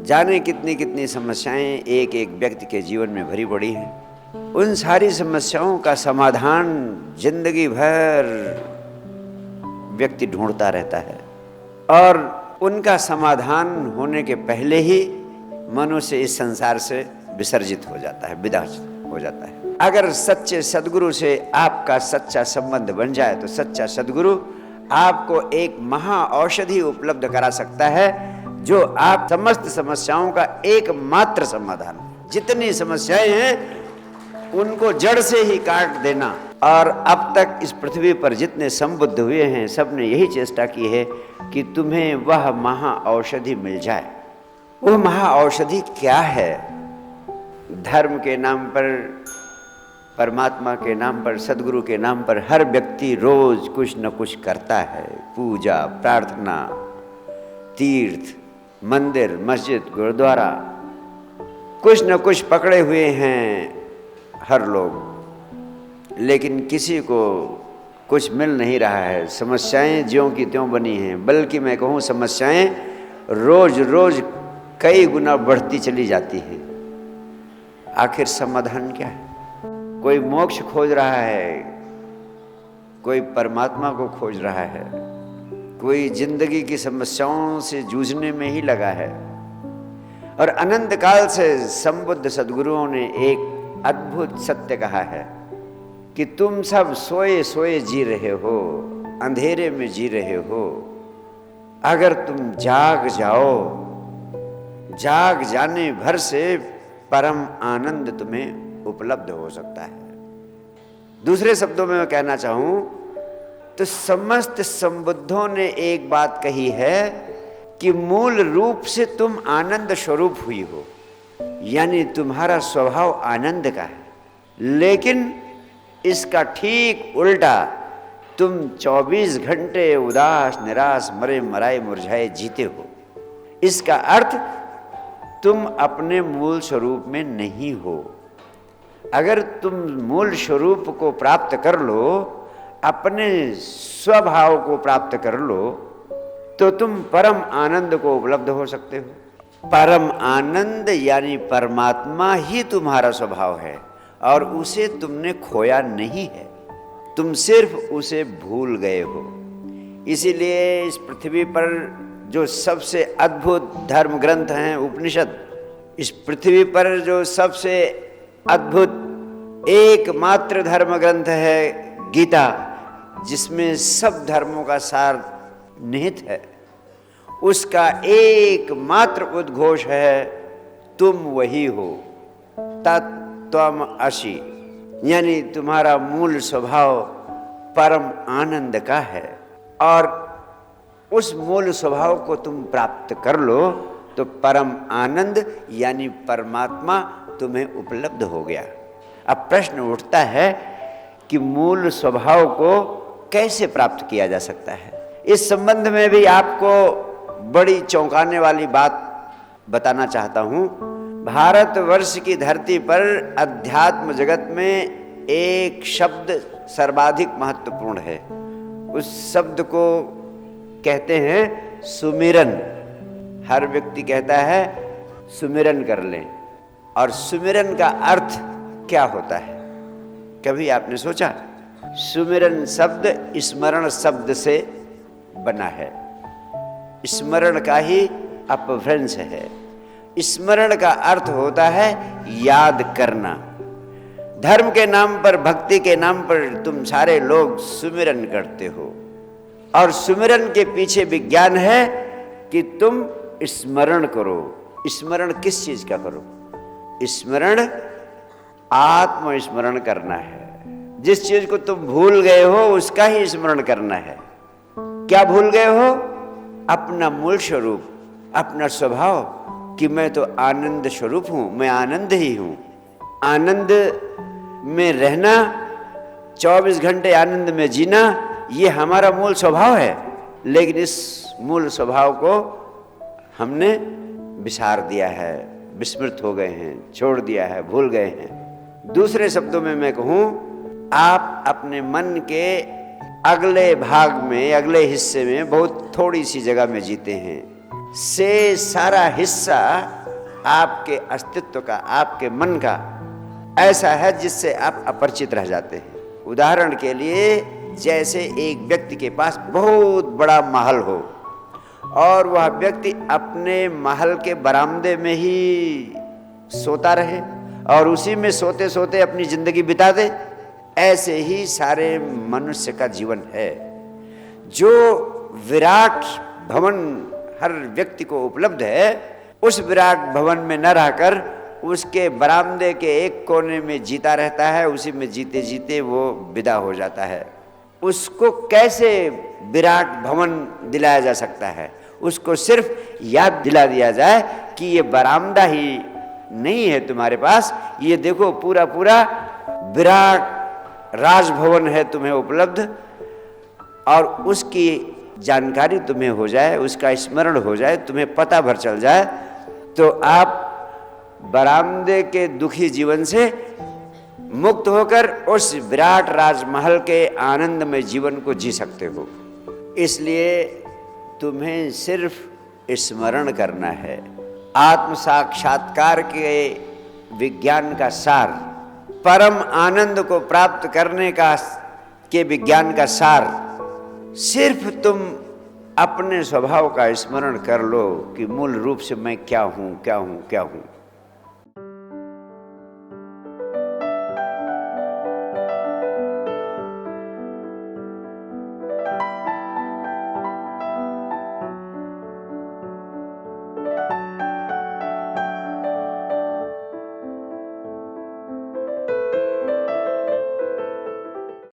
जाने कितनी कितनी समस्याएं एक एक व्यक्ति के जीवन में भरी पड़ी हैं। उन सारी समस्याओं का समाधान जिंदगी भर व्यक्ति ढूंढता रहता है और उनका समाधान होने के पहले ही मनुष्य इस संसार से विसर्जित हो जाता है, विदा हो जाता है। अगर सच्चे सद्गुरु से आपका सच्चा संबंध बन जाए तो सच्चा सद्गुरु आपको एक महा औषधि उपलब्ध करा सकता है, जो आप समस्त समस्याओं का एकमात्र समाधान। जितनी समस्याएं हैं उनको जड़ से ही काट देना। और अब तक इस पृथ्वी पर जितने संबुद्ध हुए हैं सबने यही चेष्टा की है कि तुम्हें वह महा औषधि मिल जाए। वह महा औषधि क्या है? धर्म के नाम पर, परमात्मा के नाम पर, सद्गुरु के नाम पर हर व्यक्ति रोज कुछ न कुछ करता है। पूजा, प्रार्थना, तीर्थ, मंदिर, मस्जिद, गुरुद्वारा, कुछ न कुछ पकड़े हुए हैं हर लोग, लेकिन किसी को कुछ मिल नहीं रहा है। समस्याएं ज्यों की त्यों बनी हैं, बल्कि मैं कहूँ समस्याएं रोज रोज कई गुना बढ़ती चली जाती हैं। आखिर समाधान क्या है? कोई मोक्ष खोज रहा है, कोई परमात्मा को खोज रहा है, कोई जिंदगी की समस्याओं से जूझने में ही लगा है। और अनंत काल से संबुद्ध सद्गुरुओं ने एक अद्भुत सत्य कहा है कि तुम सब सोए सोए जी रहे हो, अंधेरे में जी रहे हो। अगर तुम जाग जाओ, जाग जाने भर से परम आनंद तुम्हें उपलब्ध हो सकता है। दूसरे शब्दों में मैं कहना चाहूं तो समस्त संबुद्धों ने एक बात कही है कि मूल रूप से तुम आनंद स्वरूप हुई हो, यानी तुम्हारा स्वभाव आनंद का है। लेकिन इसका ठीक उल्टा तुम 24 घंटे उदास, निराश, मरे मराए, मुरझाए जीते हो। इसका अर्थ तुम अपने मूल स्वरूप में नहीं हो। अगर तुम मूल स्वरूप को प्राप्त कर लो, अपने स्वभाव को प्राप्त कर लो, तो तुम परम आनंद को उपलब्ध हो सकते हो। परम आनंद यानी परमात्मा ही तुम्हारा स्वभाव है और उसे तुमने खोया नहीं है, तुम सिर्फ उसे भूल गए हो। इसीलिए इस पृथ्वी पर जो सबसे अद्भुत धर्म ग्रंथ हैं उपनिषद, इस पृथ्वी पर जो सबसे अद्भुत एकमात्र धर्म ग्रंथ है गीता, जिसमें सब धर्मों का सार निहित है, उसका एकमात्र उद्घोष है तुम वही हो, तत्त्वम् असि, यानी तुम्हारा मूल स्वभाव परम आनंद का है। और उस मूल स्वभाव को तुम प्राप्त कर लो तो परम आनंद यानी परमात्मा तुम्हें उपलब्ध हो गया। अब प्रश्न उठता है कि मूल स्वभाव को कैसे प्राप्त किया जा सकता है। इस संबंध में भी आपको बड़ी चौंकाने वाली बात बताना चाहता हूँ। भारतवर्ष की धरती पर अध्यात्म जगत में एक शब्द सर्वाधिक महत्वपूर्ण है। उस शब्द को कहते हैं सुमिरन। हर व्यक्ति कहता है सुमिरन कर लें, और सुमिरन का अर्थ क्या होता है? कभी आपने सोचा? सुमिरन शब्द स्मरण शब्द से बना है। स्मरण का ही अपभ्रंश है। स्मरण का अर्थ होता है याद करना। धर्म के नाम पर, भक्ति के नाम पर तुम सारे लोग सुमिरन करते हो, और सुमिरन के पीछे विज्ञान है कि तुम स्मरण करो। स्मरण किस चीज का करो? स्मरण आत्मस्मरण करना है। जिस चीज को तुम भूल गए हो उसका ही स्मरण करना है। क्या भूल गए हो? अपना मूल स्वरूप, अपना स्वभाव, कि मैं तो आनंद स्वरूप हूं, मैं आनंद ही हूं। आनंद में रहना, 24 घंटे आनंद में जीना, ये हमारा मूल स्वभाव है। लेकिन इस मूल स्वभाव को हमने विसार दिया है, विस्मृत हो गए हैं, छोड़ दिया है, भूल गए हैं। दूसरे शब्दों में मैं कहूं, आप अपने मन के अगले भाग में, अगले हिस्से में बहुत थोड़ी सी जगह में जीते हैं। से सारा हिस्सा आपके अस्तित्व का, आपके मन का ऐसा है जिससे आप अपरिचित रह जाते हैं। उदाहरण के लिए, जैसे एक व्यक्ति के पास बहुत बड़ा महल हो और वह व्यक्ति अपने महल के बरामदे में ही सोता रहे और उसी में सोते सोते अपनी जिंदगी बिता दे, ऐसे ही सारे मनुष्य का जीवन है। जो विराट भवन हर व्यक्ति को उपलब्ध है, उस विराट भवन में न रहकर उसके बरामदे के एक कोने में जीता रहता है, उसी में जीते जीते वो विदा हो जाता है। उसको कैसे विराट भवन दिलाया जा सकता है? उसको सिर्फ याद दिला दिया जाए कि ये बरामदा ही नहीं है तुम्हारे पास, ये देखो पूरा पूरा विराट राजभवन है तुम्हें उपलब्ध, और उसकी जानकारी तुम्हें हो जाए, उसका स्मरण हो जाए, तुम्हें पता भर चल जाए, तो आप बरामदे के दुखी जीवन से मुक्त होकर उस विराट राजमहल के आनंदमय जीवन को जी सकते हो। इसलिए तुम्हें सिर्फ स्मरण करना है। आत्म साक्षात्कार के विज्ञान का सार, परम आनंद को प्राप्त करने का के विज्ञान का सार, सिर्फ तुम अपने स्वभाव का स्मरण कर लो कि मूल रूप से मैं क्या हूं, क्या हूं, क्या हूं।